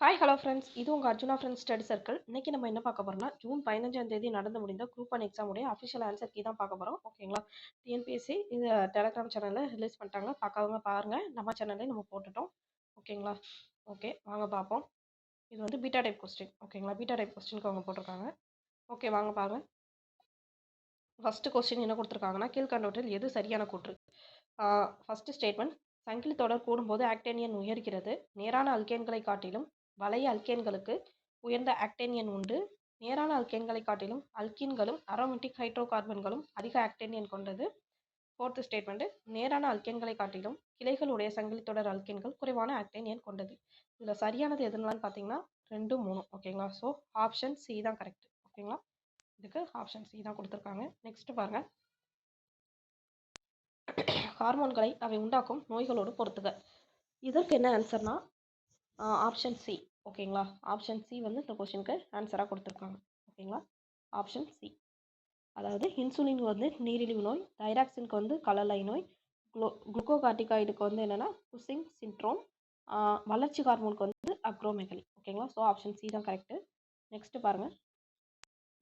Hi hello friends, இது உங்கள் Arjuna friends study circle. இன்னைக்கு நம்ம என்ன பார்க்க போறோம்னா, ஜூன் 15ஆம் தேதி நடந்து முடிந்த குரூப் 1 எக்ஸாமுடைய அஃபிஷியல் ஆன்சர் கீ தான் பார்க்க போகிறோம். ஓகேங்களா? டிஎன்பிஎஸ்சி இது டெலகிராம் சேனலில் ரிலீஸ் பண்ணிட்டாங்க. பார்க்காதவங்க பாருங்கள். நம்ம சேனல்லே நம்ம போட்டுட்டோம். ஓகேங்களா? ஓகே, வாங்க பார்ப்போம். இது வந்து பீட்டா டைப் கொஸ்டின். ஓகேங்களா? பீட்டா டைப் கொஸ்டினுக்கு அவங்க போட்டிருக்காங்க. ஓகே, வாங்க பாருங்க. ஃபர்ஸ்ட் கொஸ்டின் என்ன கொடுத்துருக்காங்கன்னா, கீழ்கண்டவற்றில் எது சரியான கூற்று? ஃபர்ஸ்ட் ஸ்டேட்மெண்ட், சங்கிலி தொடர் கூடும்போது ஆக்டேனியன் உயர்கிறது. நேரான அல்கேன்களை காட்டிலும் வளைய அல்கேன்களுக்கு உயர்ந்த ஆக்டேனியன் உண்டு. நேரான அல்கேன்களை காட்டிலும் அல்கீன்களும் அரோமேட்டிக் ஹைட்ரோ கார்பன்களும் அதிக ஆக்டேனியன் கொண்டது. ஃபோர்த் ஸ்டேட்மெண்ட், நேரான அல்கேன்களை காட்டிலும் கிளைகள் உடைய சங்கிலி தொடர் அல்கேன்கள் குறைவான ஆக்டேனியன் கொண்டது. இதில் சரியானது எதுனான்னு பார்த்தீங்கன்னா 2, 3. ஓகேங்களா? ஸோ ஆப்ஷன் சி தான் கரெக்ட். ஓகேங்களா? இதுக்கு ஆப்ஷன் சி தான் கொடுத்துருக்காங்க. நெக்ஸ்ட் பாருங்க, ஹார்மோன்களை அவை உண்டாக்கும் நோய்களோடு பொறுத்துக. இதற்கு என்ன ஆன்சர்னா ஆப்ஷன் சி. ஓகேங்களா? ஆப்ஷன் சி வந்து இந்த கொஸ்டினுக்கு ஆன்சராக கொடுத்துருக்காங்க. ஓகேங்களா? Option C. அதாவது இன்சுலின் வந்து நீரிழிவு நோய், தைராக்சினுக்கு வந்து கலலை நோய், குளுக்கோகார்டிகாய்டுக்கு வந்து என்னென்னா குசிங் சிண்ட்ரோம், வளர்ச்சி ஹார்மோனுக்கு வந்து அக்ரோமெகலி. ஓகேங்களா? ஸோ ஆப்ஷன் சி தான் கரெக்டு. நெக்ஸ்ட் பாருங்கள்.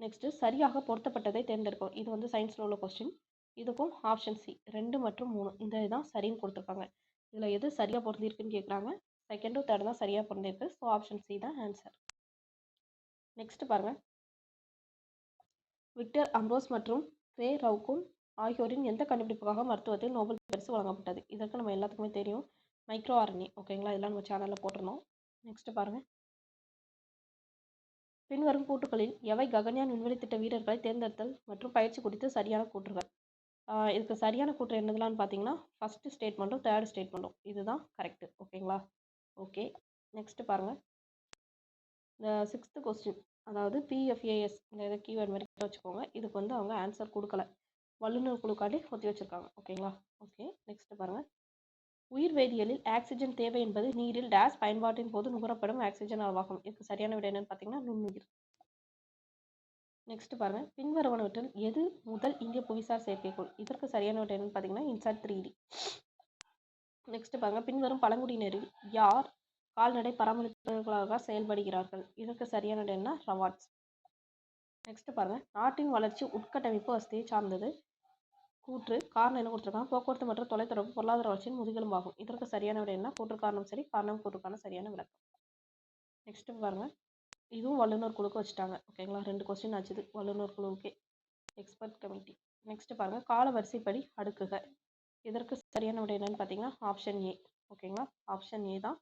நெக்ஸ்ட்டு சரியாக பொருத்தப்பட்டதை தேர்ந்தெடுக்கும். இது வந்து சயின்ஸில் உள்ள கொஸ்டின். இதுக்கும் ஆப்ஷன் சி 2 மற்றும் 3 இந்த இதுதான் சரின்னு கொடுத்துருக்காங்க. இதில் எது சரியாக பொருந்திருக்குன்னு கேட்குறாங்க. செகண்டும் தேர்டு தான் சரியாக பொருந்திருக்கு. ஸோ ஆப்ஷன் சி தான் ஆன்சர். நெக்ஸ்ட் பாருங்கள். விக்டர் அம்ரோஸ் மற்றும் ரே ரவுகூன் ஆகியோரின் எந்த கண்டுபிடிப்புக்காக மருத்துவத்தில் நோபல் பரிசு வழங்கப்பட்டது? இதற்கு நம்ம எல்லாத்துக்குமே தெரியும், மைக்ரோ ஆர்என்ஏ. ஓகேங்களா? இதெல்லாம் நம்ம சேனலில் போட்டிருந்தோம். நெக்ஸ்ட் பாருங்கள். பின்வரும் கூற்றுகளில் எவை ககன்யான் விண்வெளி திட்ட வீரர்களை தேர்ந்தெடுத்தல் மற்றும் பயிற்சி குறித்து சரியான கூற்றுகள்? இதுக்கு சரியான கூற்று என்னதுலான்னு பார்த்தீங்கன்னா ஃபஸ்ட்டு ஸ்டேட்மெண்ட்டும் தேர்ட் ஸ்டேட்மெண்ட்டும் இதுதான் கரெக்டு. ஓகேங்களா? ஓகே, நெக்ஸ்ட் பாருங்கள். இந்த 6th கொஸ்டின், அதாவது பிஎஃப்ஏஎஸ் இந்த கீவேர்ட் மாதிரி வச்சுக்கோங்க. இதுக்கு வந்து அவங்க ஆன்சர் கொடுக்கல, வல்லுநர் குழுக்காண்டி ஒத்தி வச்சுருக்காங்க. ஓகேங்களா? ஓகே, நெக்ஸ்ட் பாருங்கள். உயிர் வேதியியலில் ஆக்சிஜன் தேவை என்பது நீரில் டேஸ் பயன்பாட்டின் போது நுகரப்படும் ஆக்சிஜன் அளவாகும். இதுக்கு சரியான விடை என்னன்னு பார்த்தீங்கன்னா நுண்ணுயிர். நெக்ஸ்ட் பாருங்கள். பின்வருவனவற்றில் எது முதல் இந்திய புவிசார் செயற்கைக்கோள்? இதற்கு சரியான விடை என்னன்னு பார்த்தீங்கன்னா இன்சாட் 3D. நெக்ஸ்ட் பாருங்கள். பின்வரும் பழங்குடியினரில் யார் கால்நடை பராமரிப்பாளர்களாக செயல்படுகிறார்கள்? இதற்கு சரியான விடை என்ன? ரவாட்ஸ். நெக்ஸ்ட் பாருங்கள். நாட்டின் வளர்ச்சி உட்கட்டமைப்பு வசதியை சார்ந்தது. கூற்று காரணம் என்ன கொடுத்துருக்காங்க? போக்குவரத்து மற்றும் தொலைத்தொடர்பு பொருளாதார வளர்ச்சியின் முதுகெலும்பாகும். இதற்கு சரியான விடை என்ன? கூற்று காரணம் சரி, காரணம் கூற்றுக்கான சரியான விளக்கம். நெக்ஸ்ட் பாருங்கள். இதுவும் வல்லுநர் குழுக்கு வச்சுட்டாங்க. ஓகேங்களா? 2 கொஸ்டின் ஆச்சுது வல்லுநர் குழுவுக்கே, எக்ஸ்பர்ட் கமிட்டி. நெக்ஸ்ட் பாருங்கள். கால வரிசைப்படி அடுக்குக. இதற்கு சரியான விடை என்னன்னு பார்த்தீங்கன்னா ஆப்ஷன் ஏ. ஓகேங்களா? ஆப்ஷன் ஏ தான்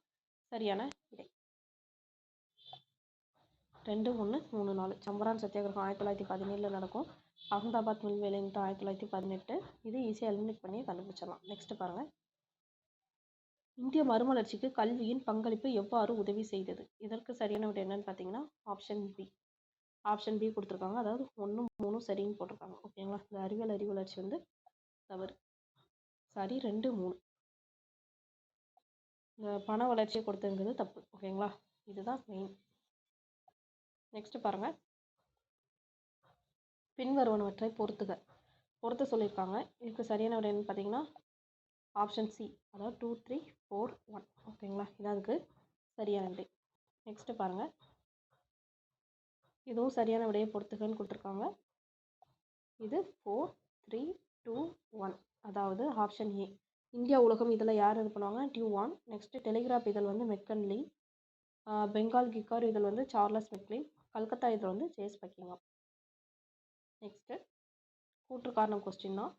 சரியான விடை. 2, 1, 3, 4. சம்பரான் சத்தியாகிரகம் 1917 நடக்கும். அகமதாபாத் மில் வேலை நிறுத்தம் 1918. இது ஈஸியாக எலிமினேட் பண்ணி கண்டுபிடிச்சிடலாம். நெக்ஸ்ட் பாருங்கள். இந்திய மறுமலர்ச்சிக்கு கல்வியின் பங்களிப்பு எவ்வாறு உதவி செய்தது? இதற்கு சரியான விடை என்னன்னு பார்த்தீங்கன்னா ஆப்ஷன் பி. ஆப்ஷன் பி கொடுத்துருக்காங்க. அதாவது 1, 3 சரின்னு போட்டிருக்காங்க. ஓகேங்களா? இந்த அறிவியல் வளர்ச்சி வந்து தவறு. சரி 2, 3. இந்த பண வளர்ச்சியை கொடுத்ததுங்கிறது தப்பு. ஓகேங்களா? இதுதான் மெயின். நெக்ஸ்ட் பாருங்கள். பின்வருவனவற்றை பொறுத்த சொல்லியிருக்காங்க. இதுக்கு சரியான விடை என்னன்னு பார்த்தீங்கன்னா ஆப்ஷன் சி, அதாவது 2, 3, 4, 1. ஓகேங்களா? இதான் அதுக்கு சரியான விடை. நெக்ஸ்ட் பாருங்கள். இதுவும் சரியான விடையை பொறுத்துகன்னு கொடுத்துருக்காங்க. இது 4, 3, 2, 1. அதாவது ஆப்ஷன் ஏ. இந்தியா உலகம் இதில் யார் இது பண்ணுவாங்க? டியூவான். நெக்ஸ்ட் டெலிகிராஃப் இதழ் வந்து மெக்கன்லி. பெங்கால் கிக்கார் இதழ் வந்து சார்லஸ் மெக்லின். கல்கத்தா இதழ் வந்து ஜேஸ் பக்கிங்ஹாம். நெக்ஸ்ட்டு கூற்று காரணம் கொஸ்டின் தான்.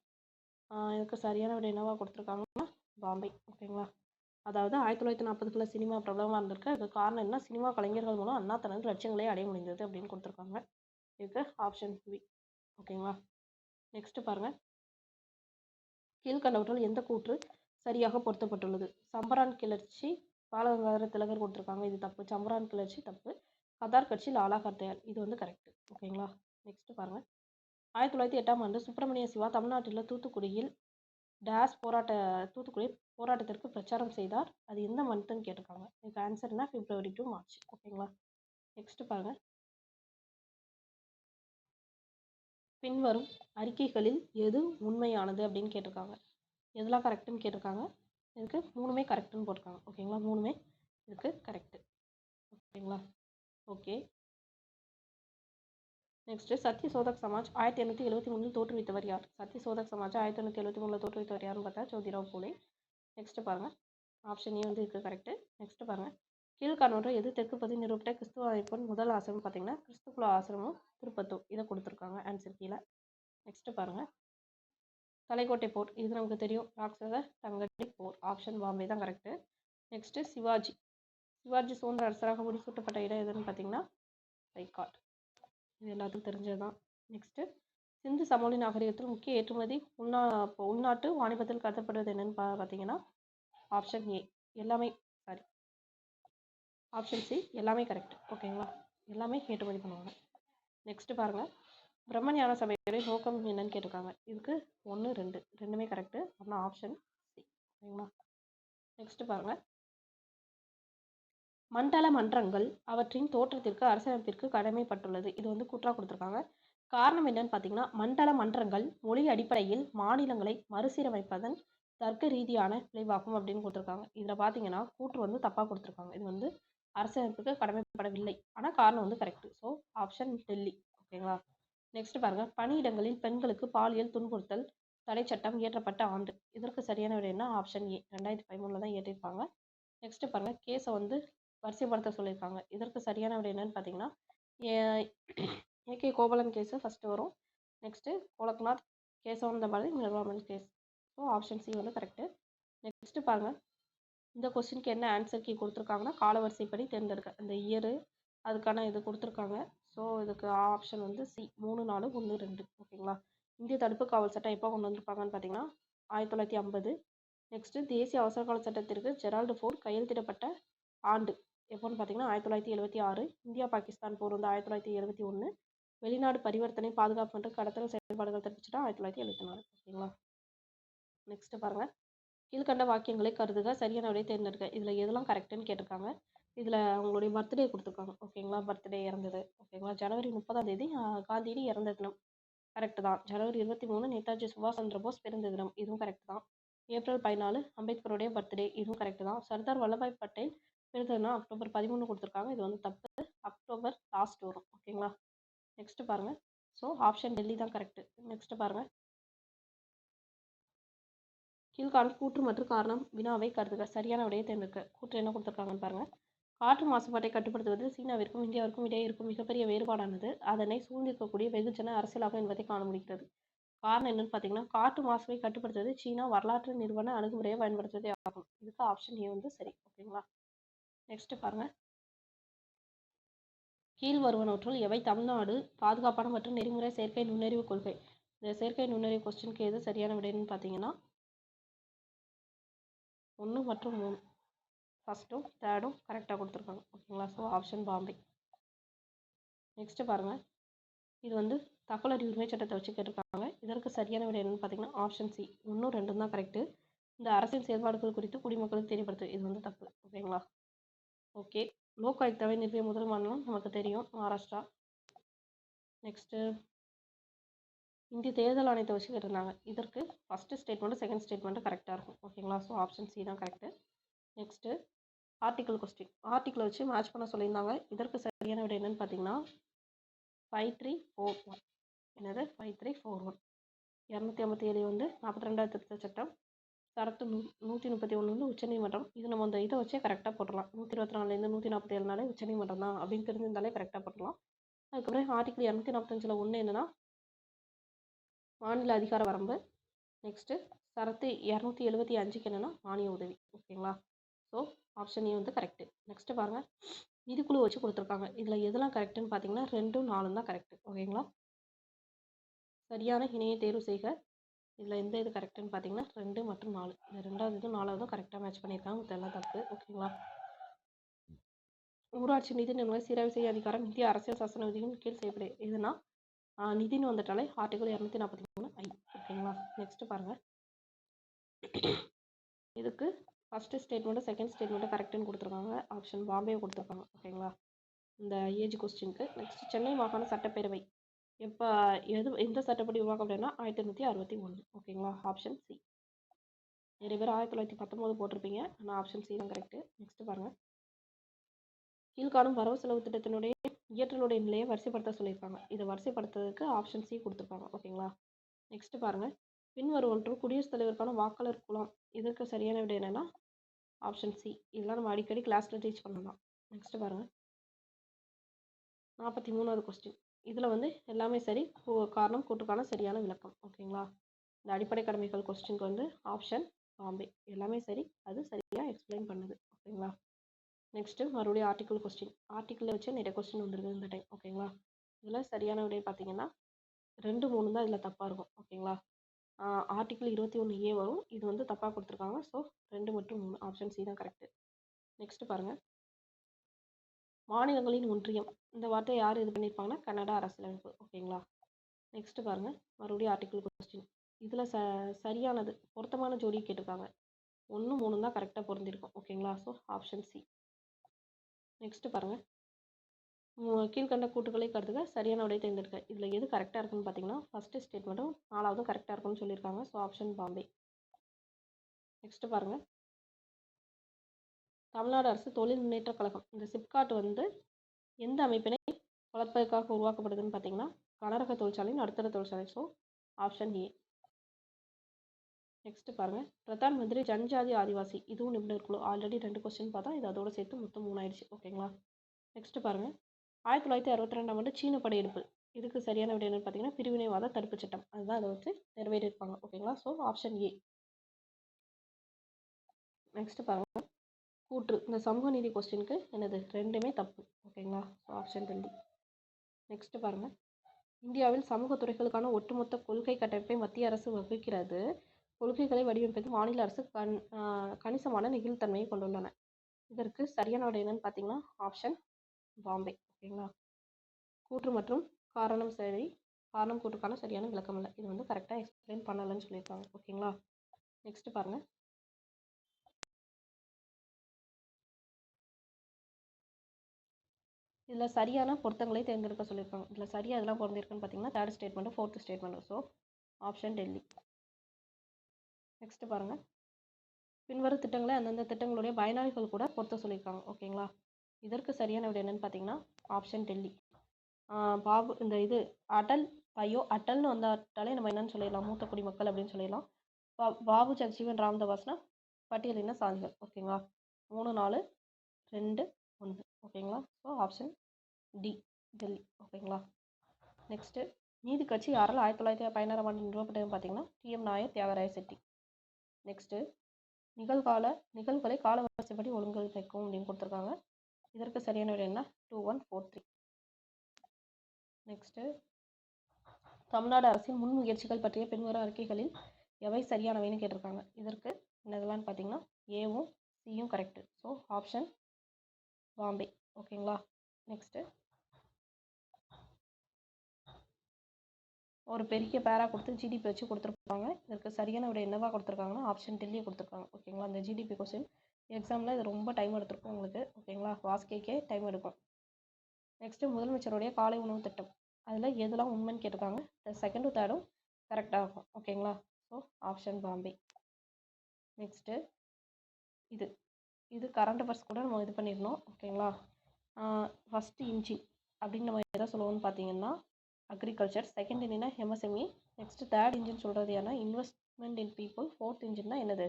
இதுக்கு சரியான விடை என்னவா கொடுத்துருக்காங்கன்னா பாம்பே. ஓகேங்களா? அதாவது 1940க்குள்ள சினிமா பிரபலமாக இருந்திருக்கு. அதுக்கு காரணம் என்ன? சினிமா கலைஞர்கள் மூலம் அண்ணா தனது லட்சியங்களை அடைய முடிந்தது அப்படின்னு கொடுத்துருக்காங்க. இதுக்கு ஆப்ஷன் பி. ஓகேங்களா? நெக்ஸ்ட் பாருங்கள். கீழ்கண்டவற்றில் எந்த கூற்று சரியாக பொருத்தப்பட்டுள்ளது? சம்பரான் கிளர்ச்சி பாலகங்காதர திலகர் கொடுத்துருக்காங்க. இது தப்பு. சம்பரான் கிளர்ச்சி தப்பு. கதார் கட்சி லாலா கர்தயால். இது வந்து கரெக்ட். ஓகேங்களா? நெக்ஸ்ட் பாருங்கள். 1908ஆம் ஆண்டு சுப்பிரமணிய சிவா தமிழ்நாட்டில் தூத்துக்குடியில் போராட்டத்திற்கு பிரச்சாரம் செய்தார். அது எந்த மந்த்துன்னு கேட்டிருக்காங்க. இதுக்கு ஆன்சர்னா February to March. ஓகேங்களா? நெக்ஸ்ட் பாருங்கள். பின்வரும் அறிக்கைகளில் எது உண்மையானது அப்படின்னு கேட்டிருக்காங்க. எதெல்லாம் கரெக்டுன்னு கேட்டிருக்காங்க. இதுக்கு 3மே கரெக்டுன்னு போட்டிருக்காங்க. ஓகேங்களா? 3மே இதுக்கு கரெக்டு. ஓகேங்களா? ஓகே. நெக்ஸ்ட்டு சத்ய சோதக் சமாஜ் 1873 தோற்றுவித்தவர் யார்? சத்ய சோதக் சமாஜ் 1873 தோற்றுவித்தவர் யாருன்னு பார்த்தா ஜோதிராவ் பூலே. நெக்ஸ்ட்டு பாருங்க. ஆப்ஷன் ஏ வந்து இருக்குது கரெக்டு. நெக்ஸ்ட்டு பாருங்க. கீழ்காணொன்று எது தெற்கு பகுதி நிறுவப்பட்ட கிறிஸ்துவ அமைப்பின் முதல் ஆசிரமம் பார்த்தீங்கன்னா கிறிஸ்துக்குல ஆசிரமம் திருப்பத்தூர். இதை கொடுத்துருக்காங்க ஆன்சர் கீழே. நெக்ஸ்ட்டு பாருங்க. தலைக்கோட்டை போர் இது நமக்கு தெரியும். ராட்சத தங்கட்டி போர். ஆப்ஷன் பாம்பே தான் கரெக்டு. நெக்ஸ்ட்டு சிவாஜி. சிவாஜி சுதந்திர அரசராக முடிசூட்டப்பட்ட இடம் எதுன்னு பார்த்தீங்கன்னா ரைகாட். இது எல்லாத்துக்கும் தெரிஞ்சது தான். நெக்ஸ்ட்டு சிந்து சமவெளி நாகரிகத்தில் முக்கிய ஏற்றுமதி உள்நாட்டு வாணிபத்தில் கருதப்படுவது என்னன்னு பார்த்தீங்கன்னா ஆப்ஷன் ஏ எல்லாமே ஆப்ஷன் சி எல்லாமே கரெக்ட். ஓகேங்களா? எல்லாமே ஏற்றுமதி பண்ணுவாங்க. நெக்ஸ்ட்டு பாருங்கள். பிரம்மஞான சபையோட நோக்கம் என்னன்னு கேட்டிருக்காங்க. இதுக்கு 1, 2 ரெண்டுமே கரெக்டு. அப்படின்னா ஆப்ஷன் சி. ஓகேங்களா? நெக்ஸ்ட்டு பாருங்கள். மண்டல மன்றங்கள் அவற்றின் தோற்றத்திற்கு அரசமைப்பிற்கு கடமைப்பட்டுள்ளது. இது வந்து கூற்றா கொடுத்துருக்காங்க. காரணம் என்னன்னு பார்த்தீங்கன்னா மண்டல மன்றங்கள் மொழி அடிப்படையில் மாநிலங்களை மறுசீரமைப்பதன் தர்க்க ரீதியான விளைவாகும் அப்படின்னு கொடுத்துருக்காங்க. இதில் பார்த்தீங்கன்னா கூற்று வந்து தப்பாக கொடுத்துருக்காங்க. இது வந்து அரசமைப்புக்கு கடமைப்படவில்லை. ஆனால் காரணம் வந்து கரெக்டு. So option Delhi. ஓகேங்களா? நெக்ஸ்ட் பாருங்க. பணியிடங்களில் பெண்களுக்கு பாலியல் துன்புறுத்தல் தடை சட்டம் இயற்றப்பட்ட ஆண்டு. இதற்கு சரியான விடை என்ன? ஆப்ஷன் ஏ 2013 தான் இயற்றிருப்பாங்க. நெக்ஸ்ட் பாருங்க. கேஸை வந்து வரிசைப்படுத்த சொல்லியிருக்காங்க. இதற்கு சரியான விடை என்னன்னு பார்த்தீங்கன்னா ஏகே கோபாலன் கேஸு ஃபஸ்ட்டு வரும். நெக்ஸ்ட்டு கோலக்நாத் கேசவந்தபாரதி நிர்வாமன் கேஸ். ஸோ ஆப்ஷன் சி வந்து கரெக்டு. நெக்ஸ்ட்டு பாருங்கள். இந்த கொஸ்டினுக்கு என்ன ஆன்சர் கீ கொடுத்துருக்காங்கன்னா காலவரிசைப்படி தேர்ந்தெடுக்க இந்த இயரு அதுக்கான இது கொடுத்துருக்காங்க. ஸோ இதுக்கு ஆப்ஷன் வந்து சி 3, 4, 1, 2. ஓகேங்களா? இந்திய தடுப்பு காவல் சட்டம் எப்போ கொண்டு வந்திருப்பாங்கன்னு பார்த்தீங்கன்னா 1950. நெக்ஸ்ட்டு தேசிய அவசரகால சட்டத்திற்கு ஜெரால்டு ஃபோர்ட் கையெழுத்திடப்பட்ட ஆண்டு எப்போன்னு பார்த்தீங்கன்னா 1976. இந்தியா பாகிஸ்தான் போர் வந்து 1971. வெளிநாடு பரிவர்த்தனை பாதுகாப்பு மற்றும் கடத்தல் செயல்பாடுகள் தடுப்புச்சட்டம் 1974. ஓகேங்களா? நெக்ஸ்ட் பாருங்கள். கீழ்கண்ட வாக்கியங்களை கருதுக சரியான விடையை தேர்ந்தெடுக்க. இதில் எதெல்லாம் கரெக்டுன்னு கேட்டிருக்காங்க. இதில் அவங்களுடைய பர்த்டே கொடுத்துருக்காங்க. ஓகேங்களா? பர்த்டே இறந்தது. ஓகேங்களா? ஜனவரி 30ஆம் தேதி காந்தியடி இறந்த தினம். கரெக்டு தான். ஜனவரி 23 நேதாஜி சுபாஷ் சந்திர போஸ் பிறந்த தினம். இதுவும் கரெக்டு தான். ஏப்ரல் 14 அம்பேத்கருடைய பர்த்டே. இதுவும் கரெக்டு தான். சர்தார் வல்லபாய் பட்டேல் பிறந்ததுன்னா அக்டோபர் 13 கொடுத்துருக்காங்க. இது வந்து தப்பு. அக்டோபர் லாஸ்ட் வரும். ஓகேங்களா? நெக்ஸ்ட் பாருங்கள். ஸோ ஆப்ஷன் டெல்லி தான் கரெக்டு. நெக்ஸ்ட் பாருங்கள். கீழ்காணும் கூற்று மற்றும் காரணம் வினாவை கருதுக. சரியான விடையை தேர்ந்தெடுக்க. கூற்று என்ன கொடுத்துருக்காங்கன்னு பாருங்கள். காற்று மாசுபாட்டை கட்டுப்படுத்துவது சீனாவிற்கும் இந்தியாவிற்கும் இடையே இருக்கும் மிகப்பெரிய வேறுபாடானது அதனை சூழ்ந்திருக்கக்கூடிய வெகுஜன அரசியலாகும் என்பதை காண முடிகிறது. காரணம் என்னன்னு பார்த்தீங்கன்னா காற்று மாசுவை கட்டுப்படுத்துவது சீனா வரலாற்று நிறுவன அணுகுமுறையை பயன்படுத்துவதே ஆகும். இதுக்கு ஆப்ஷன் ஏ வந்து சரி. ஓகேங்களா? நெக்ஸ்ட் பாருங்க. கீழ் வருவனவற்றுள் எவை தமிழ்நாடு பாதுகாப்பான மற்றும் நெறிமுறை செயற்கை நுண்ணறிவு கொள்கை. இந்த செயற்கை நுண்ணறிவு கொஸ்டினுக்கு எது சரியான விடைன்னு பார்த்தீங்கன்னா 1 மற்றும் 3 ஃபஸ்ட்டும் தேர்டும் கரெக்டாக கொடுத்துருக்காங்க. ஓகேங்களா? So option Bombay. நெக்ஸ்ட் பாருங்கள். இது வந்து தகவல் அறிவு உரிமை சட்டத்தை வச்சு கேட்டிருக்காங்க. இதற்கு சரியான விடை என்னன்னு பார்த்தீங்கன்னா ஆப்ஷன் சி 1, 2 தான் கரெக்டு. இந்த அரசியல் செயல்பாடுகள் குறித்து குடிமக்களுக்கு தெரியப்படுத்து. இது வந்து தப்பு. ஓகேங்களா? ஓகே. லோக் ஆயுக்தாவை நிறுவிய முதல் மாநிலம் நமக்கு தெரியும் மகாராஷ்டிரா. நெக்ஸ்ட்டு இந்திய தேர்தல் ஆணையத்தை வச்சு கேட்டிருந்தாங்க. இதற்கு ஃபஸ்ட்டு ஸ்டேட்மெண்ட்டு செகண்ட் ஸ்டேட்மெண்ட்டு கரெக்டாக இருக்கும். ஓகேங்களா? ஸோ ஆப்ஷன் சி தான் கரெக்டு. Next article question. ஆர்டிக்கலை வச்சு மேட்ச் பண்ண சொல்லியிருந்தாங்க. இதற்கு சரியான விடை என்னன்னு பார்த்தீங்கன்னா 5341. என்னது 5341. 257 வந்து 42வது திருத்த சட்டம். சரத்து 131 வந்து உச்சநீதிமன்றம். இது நம்ம அந்த இதை வச்சே கரெக்டாக போட்டுடலாம். 124லேருந்து 147 நாளே உச்சநீதிமன்றம் தான் அப்படின்னு தெரிஞ்சிருந்தாலே கரெக்டாக போட்டுடலாம். அதுக்கப்புறம் ஆர்டிக்கல் 245 ஒன்று என்னன்னா மாநில அதிகார வரம்பு. நெக்ஸ்ட்டு சரத்து 275க்கு என்னென்னா மானிய உதவி. ஓகேங்களா? ஸோ ஆப்ஷன் ஏ வந்து கரெக்டு. நெக்ஸ்ட்டு பாருங்கள். நிதிக்குழு வச்சு கொடுத்துருக்காங்க. இதில் எதெல்லாம் கரெக்டுன்னு பார்த்தீங்கன்னா 2, 4 தான் கரெக்டு. ஓகேங்களா? சரியான இணையை தேர்வு செய்க. இதில் எந்த இது கரெக்டுன்னு பார்த்தீங்கன்னா 2 மற்றும் 4. இந்த 2வது இதுவும் 4வதும் கரெக்டாக மேட்ச் பண்ணியிருக்காங்க. இதெல்லாம் தப்பு. ஓகேங்களா? ஊராட்சி நிதி நிறுவன சீராய்வு செய்ய அதிகாரம் இந்திய அரசியல் சாசன விதியின் கீழ் செய்யப்படு. இதுனா நிதின்னு வந்துட்டாலே ஆர்டிகல் 243 ஐ. ஓகேங்களா? நெக்ஸ்ட்டு பாருங்கள். இதுக்கு ஃபஸ்ட்டு ஸ்டேட்மெண்ட்டு செகண்ட் ஸ்டேட்மெண்ட்டு கரெக்டுன்னு கொடுத்துருக்காங்க. ஆப்ஷன் பாம்பே கொடுத்துருக்காங்க. ஓகேங்களா? இந்த ஏஜ் கொஸ்டினுக்கு. நெக்ஸ்ட் சென்னை மாகாண சட்டப்பேரவை எப்போ எந்த சட்டப்படி உருவாக்கம் அப்படின்னா 1861. ஓகேங்களா? Option C. நிறைய பேர் 1919 போட்டிருப்பீங்க. ஆனால் ஆப்ஷன் சி தான் கரெக்டு. நெக்ஸ்ட் பாருங்கள். கீழ்காணும் வரவு செலவு திட்டத்தினுடைய இயற்றலுடைய நிலையை வரிசைப்படுத்த சொல்லியிருக்காங்க. இதை வரிசைப்படுத்துறதுக்கு ஆப்ஷன் சி கொடுத்துருக்காங்க. ஓகேங்களா? நெக்ஸ்ட் பாருங்க. பின்வருவனற்றுள் குடியரசுத் தலைவருக்கான வாக்காளர் குழாம். இதற்கு சரியான விடை என்னன்னா ஆப்ஷன் சி. இதெல்லாம் நம்ம அடிக்கடி கிளாஸ்ல டீச் பண்ணலாம். நெக்ஸ்ட் பாருங்க. 43வது கொஸ்டின். இதில் வந்து எல்லாமே சரி, காரணம் கூட்டுக்கான சரியான விளக்கம். ஓகேங்களா? இந்த அடிப்படை கடமைகள் கொஸ்டினுக்கு வந்து ஆப்ஷன் பாம்பே. எல்லாமே சரி, அது சரியாக எக்ஸ்பிளைன் பண்ணுது. ஓகேங்களா? நெக்ஸ்ட்டு மறுபடியும் ஆர்டிக்கல் கொஸ்டின். ஆர்டிக்கலில் வச்சு நிறைய கொஸ்டின் வந்துருக்கு இந்த டைம். ஓகேங்களா? இதில் சரியான விடை பார்த்தீங்கன்னா 2, 3 தான் இதில் தப்பாக இருக்கும். ஓகேங்களா? ஆர்டிக்கல் 21A வரும். இது வந்து தப்பாக கொடுத்துருக்காங்க. ஸோ 2 மற்றும் 3 ஆப்ஷன் சி தான் கரெக்டு. நெக்ஸ்ட் பாருங்கள். மாநிலங்களின் ஒன்றியம் இந்த வார்த்தை யார் இது பண்ணியிருப்பாங்கன்னா கனடா அரசியலமைப்பு. ஓகேங்களா? நெக்ஸ்ட் பாருங்கள். மறுபடியும் ஆர்டிக்கல் கொஸ்டின். இதில் சரியானது பொருத்தமான ஜோடி கேட்டிருக்காங்க. 1, 3 தான் கரெக்டாக பொருந்திருக்கும். ஓகேங்களா? So option C. நெக்ஸ்ட் பாருங்கள். கீழ்கண்ட கூட்டுகளை கருதுக, சரியான விடை தேர்ந்தெடுக்க. இதில் எது கரெக்டாக இருக்குன்னு பார்த்தீங்கன்னா ஃபஸ்ட்டு ஸ்டேட்மெண்ட்டும் 4வது கரெக்டாக இருக்குன்னு சொல்லியிருக்காங்க. So option Bombay. நெக்ஸ்ட் பாருங்கள். தமிழ்நாடு அரசு தொழில் முன்னேற்ற கழகம் இந்த சிப்காட் வந்து எந்த அமைப்பினை வளர்ப்பதற்காக உருவாக்கப்படுதுன்னு பார்த்தீங்கன்னா கனரக தொழிற்சாலையின் நடுத்தர தொழிற்சாலை. So option A. நெக்ஸ்ட் பாருங்கள். பிரதான் மந்திரி ஜன்ஜாதி ஆதிவாசி இதுவும் நிபுணர் குழு. ஆல்ரெடி 2 கொஸ்டின் பார்த்தா இது அதோட சேர்த்து மொத்தம் 3 ஆயிடுச்சு. ஓகேங்களா? நெக்ஸ்ட் பாருங்கள். 1962ஆம் ஆண்டு சீன படையெடுப்பு. இதுக்கு சரியான விடை என்னன்னு பார்த்தீங்கன்னா பிரிவினைவாத தடுப்பு சட்டம். அதுதான் அதை வச்சு நிறைவேறியிருப்பாங்க. ஓகேங்களா? So option A. நெக்ஸ்ட் பாருங்க. கூற்று இந்த சமூக நீதி கொஸ்டினுக்கு என்னது 2மே தப்பு. ஓகேங்களா? So option Delhi. நெக்ஸ்ட் பாருங்க. இந்தியாவில் சமூக துறைகளுக்கான ஒட்டுமொத்த கொள்கை கட்டமைப்பை மத்திய அரசு வகுக்கிறது. கொள்கைகளை வடிவமைப்பது மாநில அரசு கணிசமான நெகிழ்வுத்தன்மையை கொண்டுள்ளன. இதற்கு சரியான விடை என்னன்னு பார்த்தீங்கன்னா ஆப்ஷன் பாம்பே. ஓகேங்களா? கூற்று மற்றும் காரணம் சரி, காரணம் கூற்றுக்கான சரியான விளக்கம் இல்லை. இது வந்து கரெக்டாக எக்ஸ்பிளைன் பண்ணலைன்னு சொல்லியிருக்காங்க. ஓகேங்களா? நெக்ஸ்ட் பாருங்க. இதில் சரியான பொருத்தங்களை தேர்ந்தெடுக்க சொல்லியிருக்காங்க. இதில் சரியாக இதெல்லாம் பொருந்திருக்குன்னு பார்த்தீங்கன்னா 3rd statement 4th statement. So option Delhi. Next பாருங்கள். பின்வரும் திட்டங்களை அந்தந்த திட்டங்களுடைய பயனாளிகள் கூட பொருத்த சொல்லியிருக்காங்க. ஓகேங்களா? இதற்கு சரியான விடை என்னன்னு பார்த்தீங்கன்னா ஆப்ஷன் டெல்லி. பாபு இந்த இது அட்டல்னு வந்தாலே நம்ம என்னன்னு சொல்லிடலாம் மூத்த குடிமக்கள் அப்படின்னு சொல்லிடலாம். பாபு ஜக்ஜீவன் ராம்தாஸ்னா பட்டியலின சாதிகள். ஓகேங்களா? 3, 4, 2, 1. ஓகேங்களா? So option D Delhi. ஓகேங்களா? நெக்ஸ்ட்டு நீதி கட்சி யாரால் 1916ஆம் ஆண்டு நிறுவப்பட்டதுன்னு பார்த்தீங்கன்னா டிஎம் நாயர் தியாகராய செட்டி. நெக்ஸ்ட்டு நிகழ்வுகளை காலவரிசைப்படி ஒழுங்கமைக்கும் அப்படின்னு கொடுத்துருக்காங்க. இதற்கு சரியான விடை என்ன 2143. நெக்ஸ்ட்டு தமிழ்நாடு அரசின் முன்முயற்சிகள் பற்றிய பின்வரும் அறிக்கைகளில் எவை சரியானவைன்னு கேட்டிருக்காங்க. இதற்கு என்னதெல்லாம் பார்த்தீங்கன்னா ஏவும் சியும் கரெக்டு. So option Bombay. ஓகேங்களா? நெக்ஸ்ட்டு ஒரு பெரிய பேரா கொடுத்து ஜிடிபி வச்சு கொடுத்துருப்பாங்க. இதற்கு சரியான விட என்னவா கொடுத்துருக்காங்கன்னா ஆப்ஷன் டெல்லியை கொடுத்துருக்காங்க. ஓகேங்களா? அந்த ஜிடிபி கொஸ்டின் எக்ஸாமில் இது ரொம்ப டைம் எடுத்துருக்கும் உங்களுக்கு. ஓகேங்களா? வாசிக்கைக்கே டைம் எடுக்கும். நெக்ஸ்ட்டு முதலமைச்சருடைய காலை உணவு திட்டம். அதில் எதெல்லாம் உண்மைன்னு கேட்டிருக்காங்க. செகண்டும் தேர்டும் கரெக்டாக இருக்கும். ஓகேங்களா? So option Bombay. நெக்ஸ்ட்டு இது கரண்ட் அஃபேர்ஸ் கூட நம்ம இது பண்ணிடணும். ஓகேங்களா? ஃபஸ்ட்டு இன்ஜின் அப்படின்னு நம்ம எதை சொல்லுவோம்னு பார்த்தீங்கன்னா அக்ரிகல்ச்சர். செகண்ட் என்னன்னா எம்எஸ்எம்இ. நெக்ஸ்ட்டு தேர்ட் இன்ஜின் சொல்கிறது ஏன்னா இன்வெஸ்ட்மெண்ட் இன் பீப்புள். ஃபோர்த் இன்ஜின் தான் என்னது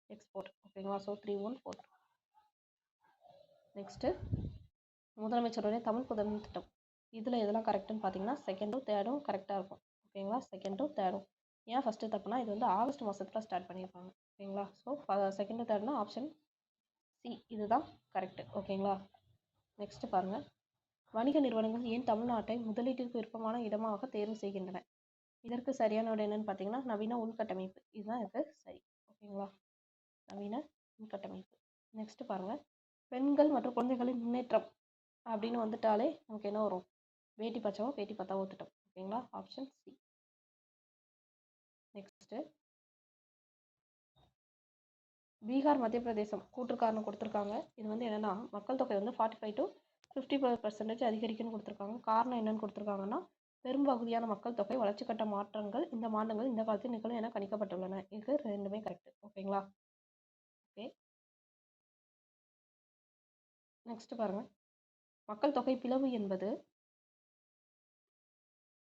எக்ஸ்போர்ட். ஓகேங்களா? ஸோ 3, 1, 4. நெக்ஸ்ட்டு முதலமைச்சருடைய தமிழ் புதல்வன் திட்டம். இதில் எதெல்லாம் கரெக்டுன்னு பார்த்தீங்கன்னா செகண்டும் தேர்டும் கரெக்டாக இருக்கும். ஓகேங்களா? செகண்டும் தேர்டும். ஏன் ஃபஸ்ட்டு தப்புனா இது வந்து ஆகஸ்ட் மாதத்தில் ஸ்டார்ட் பண்ணியிருப்பாங்க. ஓகேங்களா? ஸோ செகண்டு தேர்ட்னா ஆப்ஷன் சி இதுதான் கரெக்டு. ஓகேங்களா? நெக்ஸ்ட்டு பாருங்கள். வணிக நிறுவனங்கள் ஏன் தமிழ்நாட்டை முதலீட்டிற்கு விருப்பமான இடமாக தேர்வு செய்கின்றன. இதற்கு சரியான விடை என்னன்னு பார்த்தீங்கன்னா நவீன உள்கட்டமைப்பு. இதுதான் இதுக்கு சரி. ஓகேங்களா? நவீன உள்கட்டமைப்பு. நெக்ஸ்ட்டு பாருங்கள். பெண்கள் மற்றும் குழந்தைகளின் முன்னேற்றம் அப்படின்னு வந்துட்டாலே நமக்கு என்ன வரும் பேட்டி பச்சாவோ பேட்டி பத்தாவோ திட்டம். ஓகேங்களா? Option C. நெக்ஸ்ட்டு பீகார் மத்திய பிரதேசம் கூற்று காரணம் கொடுத்துருக்காங்க. இது வந்து என்னென்னா மக்கள் தொகை வந்து 45 to 50% அதிகரிக்குன்னு கொடுத்துருக்காங்க. காரணம் என்னன்னு கொடுத்துருக்காங்கன்னா பெரும்பகுதியான மக்கள் தொகை வளர்ச்சி கட்ட மாற்றங்கள் இந்த மாநிலங்கள் இந்த காலத்தில் நிகழும் என கணிக்கப்பட்டுள்ளன. இது 2மே கரெக்டு. ஓகேங்களா? ஓகே. நெக்ஸ்ட் பாருங்கள். மக்கள் தொகை பிளவு என்பது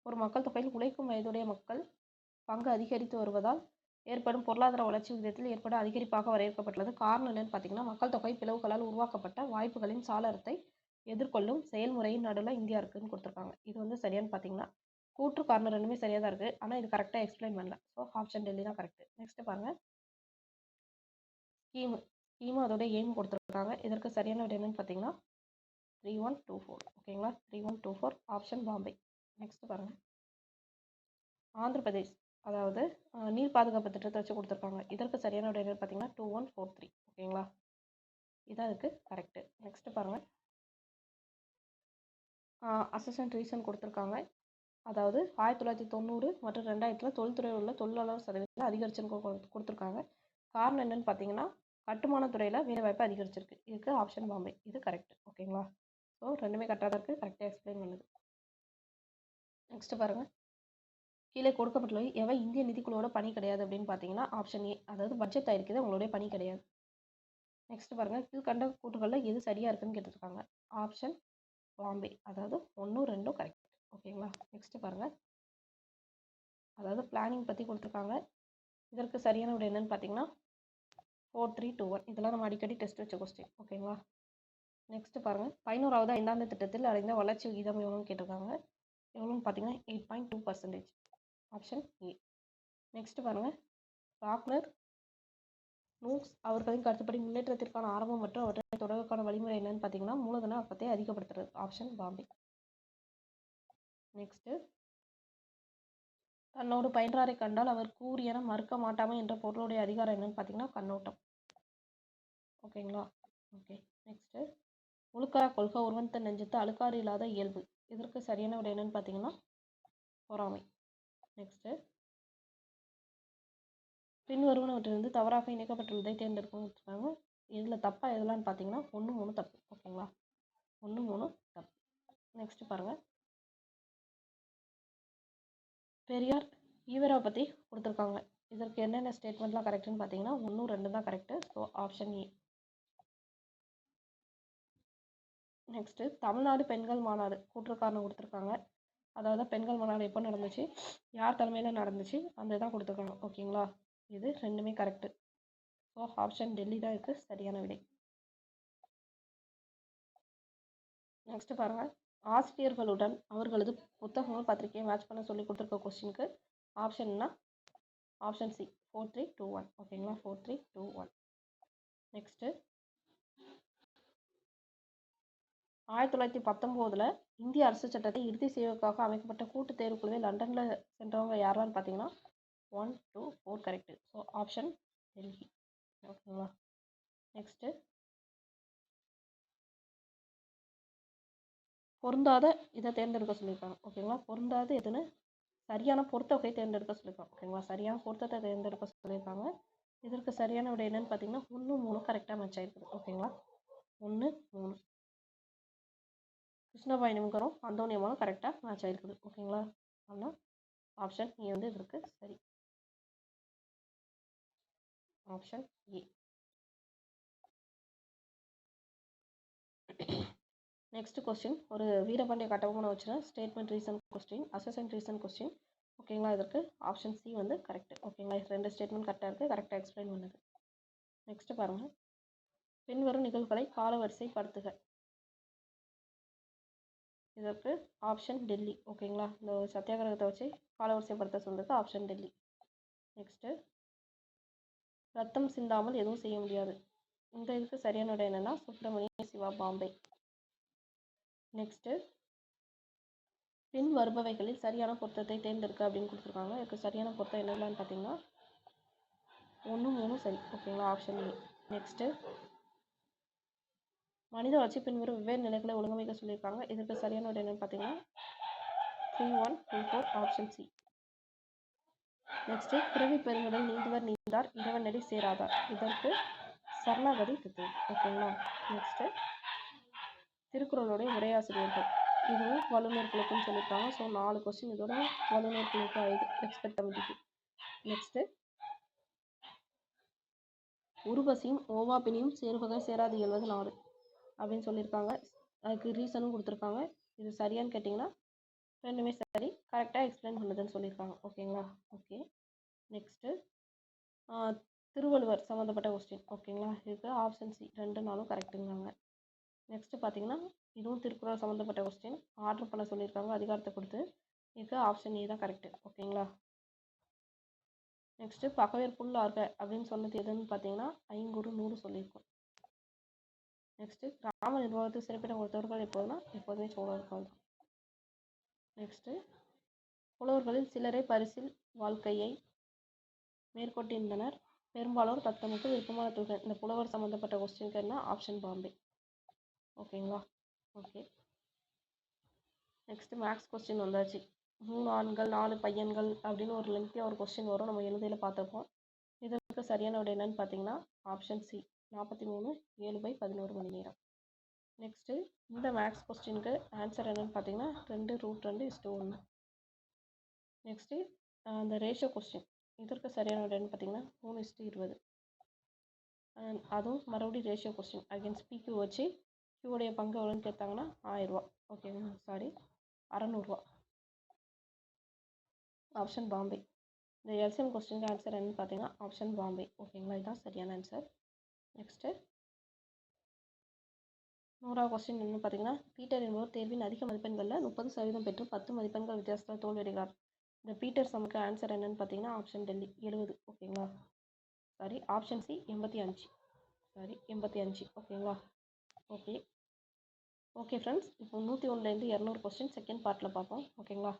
ஒரு மக்கள் தொகையில் உழைக்கும் வயதுடைய மக்கள் பங்கு அதிகரித்து வருவதால் ஏற்படும் பொருளாதார வளர்ச்சி விகிதத்தில் ஏற்படும் அதிகரிப்பாக வரையறுக்கப்பட்டுள்ளது. காரணம் என்னன்னு பார்த்தீங்கன்னா, மக்கள் தொகை பிளவுகளால் உருவாக்கப்பட்ட வாய்ப்புகளின் சாளரத்தை எதிர்கொள்ளும் செயல்முறையின் நடுவில் இந்தியா இருக்குன்னு கொடுத்துருக்காங்க. இது வந்து சரியானு பார்த்தீங்கன்னா, கூற்று காரணம் ரெண்டுமே சரியாக தான் இருக்குது. ஆனால் இது கரெக்டாக எக்ஸ்பிளைன் பண்ணல. ஸோ ஆப்ஷன் டெல்லி தான் கரெக்ட். நெக்ஸ்ட் பாருங்க, ஸ்கீமு அதோட எய்ம் கொடுத்துருக்காங்க. இதற்கு சரியான விடை என்னன்னு பார்த்தீங்கன்னா 3124. ஓகேங்களா, 3124 ஆப்ஷன் பாம்பே. நெக்ஸ்ட் பாருங்க, ஆந்திர பிரதேஷ் அதாவது நீர் பாதுகாப்பு திட்டத்தை வச்சு கொடுத்துருக்காங்க. இதற்கு சரியான விடை என்னன்னு பார்த்தீங்கன்னா 2143. ஓகேங்களா, இதான் இதுக்கு கரெக்டு. நெக்ஸ்ட் பாருங்க, அசிஸ்டன்ட் ரீசன் கொடுத்துருக்காங்க. அதாவது 1990 மற்றும் 2000 தொழில்துறையில் உள்ள தொழிலாளர் சதவீதத்தை அதிகரிச்சுன்னு கொடுத்துருக்காங்க. காரணம் என்னன்னு பார்த்தீங்கன்னா, கட்டுமான துறையில் வேலைவாய்ப்பு அதிகரிச்சிருக்கு. இதுக்கு ஆப்ஷன் பாம்பே. இது கரெக்ட். ஓகேங்களா, ஸோ ரெண்டுமே கரெக்டாக தான் இருக்குது. கரெக்டாக எக்ஸ்பிளைன் பண்ணுது. நெக்ஸ்ட் பாருங்க, கீழே கொடுக்கப்பட்டுள்ள எவை இந்திய நிதிக்குழுவோட பணி கிடையாது அப்படின்னு பார்த்தீங்கன்னா ஆப்ஷன் ஏ, அதாவது பட்ஜெட் ஆயிருக்குது, உங்களுடைய பணி கிடையாது. நெக்ஸ்ட் பாருங்க, கீழ்கண்ட கூற்றுகளில் எது சரியா இருக்குன்னு கேட்டிருக்காங்க. ஆப்ஷன் பாம்பே, அதாவது 1, 2 கரெக்ட். ஓகேங்களா, நெக்ஸ்ட் பாருங்க, அதாவது பிளானிங் பற்றி கொடுத்துருக்காங்க. இதற்கு சரியான விடை என்னன்னு பார்த்தீங்கன்னா 4321. இதெல்லாம் நம்ம அடிக்கடி டெஸ்ட் வச்ச கொஸ்டின். ஓகேங்களா, நெக்ஸ்ட் பாருங்க, 11வது ஐந்தாண்டு திட்டத்தில் அடைந்த வளர்ச்சி விகிதம் எவ்வளோன்னு கேட்டிருக்காங்க. எவ்வளோன்னு பார்த்தீங்கன்னா 8.2%. Option A. நெக்ஸ்ட் பாருங்க, ராக்னர் நூக்ஸ் அவர்களின் கருத்துப்படி முன்னேற்றத்திற்கான ஆரம்பம் மற்றும் அவற்றை தொடர்வதற்கான வழிமுறை என்னன்னு பார்த்தீங்கன்னா மூலதன அப்பத்தை அதிகப்படுத்துறது. ஆப்ஷன் பாம்பே. நெக்ஸ்ட், தன்னோடு பயின்றாரை கண்டால் அவர் கூறியன மறுக்க மாட்டாமை என்ற பொருளுடைய அதிகாரம் என்னன்னு பார்த்தீங்கன்னா கண்ணோட்டம். ஓகேங்களா, ஓகே. நெக்ஸ்ட், ஒழுக்கார கொள்கை ஒருவன் நெஞ்சத்து அழுக்காறு இல்லாத இயல்பு. இதற்கு சரியான விடை என்னன்னு பார்த்தீங்கன்னா பொறாமை. நெக்ஸ்ட், பின்வருவனவற்றிலிருந்து தவறாக இணைக்கப்பட்டுள்ளதை தேர்ந்தெடுக்கணும். இதில் தப்பாக எதெல்லாம் பார்த்தீங்கன்னா 1, 3 தப்பு. ஓகேங்களா, 1, 3 தப்பு. நெக்ஸ்ட் பாருங்க, பெரியார் ஈவரா பற்றி கொடுத்துருக்காங்க. இதற்கு என்னென்ன ஸ்டேட்மெண்ட்லாம் கரெக்டுன்னு பார்த்தீங்கன்னா 1, 2 தான் correct. So option A. Next, Tamil Nadu பெண்கள் மாநாடு கூற்றுக்காரணம் கொடுத்துருக்காங்க. அதாவது பெண்கள் மாநாடு எப்போ நடந்துச்சு, யார் தலைமையில் நடந்துச்சு, அந்த இதான் கொடுத்துருக்காங்க. ஓகேங்களா, இது ரெண்டுமே கரெக்டு. ஸோ ஆப்ஷன் டெல்லி தான் இருக்குது சரியான விடை. நெக்ஸ்ட் பாருங்க, ஆசிரியர்களுடன் அவர்களது புத்தகங்கள் பத்திரிகையை மேட்ச் பண்ண சொல்லி கொடுத்துருக்க கொஸ்டினுக்கு ஆப்ஷன்னா ஆப்ஷன் சி 4321. ஓகேங்களா, 4321. நெக்ஸ்ட்டு, 1919 இந்திய அரசு சட்டத்தை இறுதி செய்வதற்காக அமைக்கப்பட்ட கூட்டு தேர்வுக்குழுவை லண்டனில் சென்றவங்க யாரான்னு பார்த்தீங்கன்னா 1, 2, 4 கரெக்டு. So option Delhi. ஓகேங்களா, நெக்ஸ்ட்டு, பொருந்தாத இதை தேர்ந்தெடுக்க சொல்லியிருக்காங்க. ஓகேங்களா, பொருந்தாது எதுன்னு சரியான பொருத்தத்தை தேர்ந்தெடுக்க சொல்லியிருக்காங்க. ஓகேங்களா, சரியான பொருத்தத்தை தேர்ந்தெடுக்க சொல்லியிருக்காங்க. இதற்கு சரியான விடை என்னன்னு பார்த்தீங்கன்னா 1, 3 கரெக்டாக மேட்ச் ஆயிருக்குது. ஓகேங்களா, 1, 3 கிருஷ்ணபாயினிமுகரும் அந்தோனியமாவும் கரெக்டாக மேட்ச் ஆயிருக்குது. ஓகேங்களா, ஆனால் ஆப்ஷன் ஏ வந்து இதற்கு சரி. Option A. நெக்ஸ்ட் கொஸ்டின், ஒரு வீரபாண்டிய கட்டபொம்மனை வச்சுன்னா ஸ்டேட்மெண்ட் ரீசன் கொஸ்டின், அசசன்ட் ரீசன் கொஸ்டின். ஓகேங்களா, இதற்கு ஆப்ஷன் சி வந்து கரெக்ட். ஓகேங்களா, 2 ஸ்டேட்மெண்ட் கரெக்டாக இருக்குது, கரெக்டாக எக்ஸ்பிளைன் பண்ணுது. நெக்ஸ்ட் பாருங்கள், பின்வரும் நிகழ்வுகளை காலவரிசைப்படுத்துக. இதற்கு ஆப்ஷன் டெல்லி. ஓகேங்களா, இந்த சத்தியாகிரகத்தை வச்சு காலவரிசைப்படுத்த சொல்றது ஆப்ஷன் டெல்லி. நெக்ஸ்ட்டு, ரத்தம் சிந்தாமல் எதுவும் செய்ய முடியாது. இந்த இதுக்கு சரியான விடை என்னன்னா சுப்பிரமணிய சிவா பாம்பே. நெக்ஸ்ட்டு, பின் வருபவைகளில் சரியான பொருத்தத்தை தேர்ந்தெடுக்க அப்படின்னு கொடுத்துருக்காங்க. இதுக்கு சரியான பொருத்தம் என்னென்னு பார்த்தீங்கன்னா 1, 3 சரி. ஓகேங்களா, ஆப்ஷன் ஏ. நெக்ஸ்ட்டு, மனித வளர்ச்சி பின்வரும் வெவ்வேறு நிலைகளை ஒழுங்கமைக்க சொல்லியிருக்காங்க. இதற்கு சரியான விடை என்னன்னு பார்த்தீங்கன்னா 3124 ஆப்ஷன் சி. நெக்ஸ்ட்டு, பிறவி பெருங்கடல் நீந்துவர் நீந்தார் இறைவன் நடி சேராதார். இதற்கு சரணாகதி திட்டு. ஓகேங்களா, நெக்ஸ்ட்டு, திருக்குறளுடைய உரையாசிரியர்கள் இதுவும் வல்லுநர் குழுக்குன்னு சொல்லியிருக்காங்க. ஸோ 4 கொஸ்டின் இதோட வல்லுநர் குழுக்கு எக்ஸ்பெக்ட் கமிட்டிக்கு. நெக்ஸ்ட்டு, உருவசியும் ஓவாப்பினியும் சேருவகை சேராது இயல்வது நாடு அப்படின்னு சொல்லியிருக்காங்க. அதுக்கு ரீசனும் கொடுத்துருக்காங்க. இது சரியான்னு கேட்டிங்கன்னா ரெண்டுமே சரி, கரெக்டாக எக்ஸ்பிளைன் பண்ணுதுன்னு சொல்லியிருக்காங்க. ஓகேங்களா? ஓகே. நெக்ஸ்ட்டு திருவள்ளுவர் சம்மந்தப்பட்ட கொஸ்டின். ஓகேங்களா? இதுக்கு ஆப்ஷன் சி 2 நாளும் கரெக்டுங்காங்க. நெக்ஸ்ட்டு பார்த்தீங்கன்னா இதுவும் திருக்குறள் சம்மந்தப்பட்ட கொஸ்டின். ஆர்டர் பண்ண சொல்லியிருக்காங்க அதிகாரத்தை கொடுத்து. இதுக்கு ஆப்ஷன் ஏ தான் கரெக்டு. ஓகேங்களா? நெக்ஸ்ட்டு பகைவர் புல்லார்க அப்படின்னு சொன்னது எதுன்னு பார்த்தீங்கன்னா 5 100 சொல்லியிருக்கோம். நெக்ஸ்ட்டு கிராம நிர்வாகத்துக்கு சிறப்பிடம் கொடுத்தவர்கள் எப்போதுனா எப்போதுமே சோழர்கள் தான். நெக்ஸ்ட்டு புலவர்களில் சிலரே பரிசில் வாழ்க்கையை மேற்கொண்டிருந்தனர். பெரும்பாலோர் தத்தமக்கு விருப்பமான தொகை. இந்த புலவர் சம்மந்தப்பட்ட கொஸ்டினுக்கு என்ன ஆப்ஷன் பாம்பே. ஓகேங்களா? ஓகே. நெக்ஸ்ட்டு மேக்ஸ் கொஸ்டின் வந்தாச்சு. 3 ஆண்கள் 4 பையன்கள் அப்படின்னு ஒரு லென்த்தியாக ஒரு கொஸ்டின் வரும். நம்ம எழுதியில் பார்த்துருப்போம். இதற்கு சரியான விடை என்னன்னு பார்த்தீங்கன்னா ஆப்ஷன் சி 43 7/11 மணி நேரம். நெக்ஸ்ட்டு இந்த மேக்ஸ் கொஸ்டினுக்கு ஆன்சர் என்னன்னு பார்த்தீங்கன்னா 2√2:1. நெக்ஸ்ட்டு அந்த ரேஷியோ கொஸ்டின். இதற்கு சரியான விடைன்னு பார்த்தீங்கன்னா 3:20. அதுவும் மறுபடியும் ரேஷியோ கொஸ்டின் அகேன்ஸ்ட் பிக்யூ வச்சு கியூடைய பங்கு எவ்வளோன்னு கேட்டாங்கன்னா 1000 ரூபா. ஓகேங்களா? சாரி 600 ரூபா. ஆப்ஷன் பாம்பே. இந்த எல்சிஎம் கொஸ்டினுக்கு ஆன்சர் என்னன்னு பார்த்தீங்கன்னா ஆப்ஷன் பாம்பே. ஓகேங்களா? இதுதான் சரியான ஆன்சர். நெக்ஸ்ட்டு 100வது கொஸ்டின் என்னன்னு பார்த்தீங்கன்னா பீட்டர் என்பவர் தேர்வின் அதிக மதிப்பெண்களில் 30% பெற்று 10 மதிப்பெண்கள் வித்தியாசத்தில் தோல்வியடைகிறார். இந்த பீட்டர் சமுக்கு ஆன்சர் என்னன்னு பார்த்தீங்கன்னா ஆப்ஷன் டெல்லி 70. ஓகேங்களா? Sorry option C 85. சாரி 85. ஓகேங்களா? ஓகே. ஓகே ஃப்ரெண்ட்ஸ், இப்போ 101லேருந்து 200 கொஸ்டின் செகண்ட் பார்ட்டில் பார்ப்போம். ஓகேங்களா?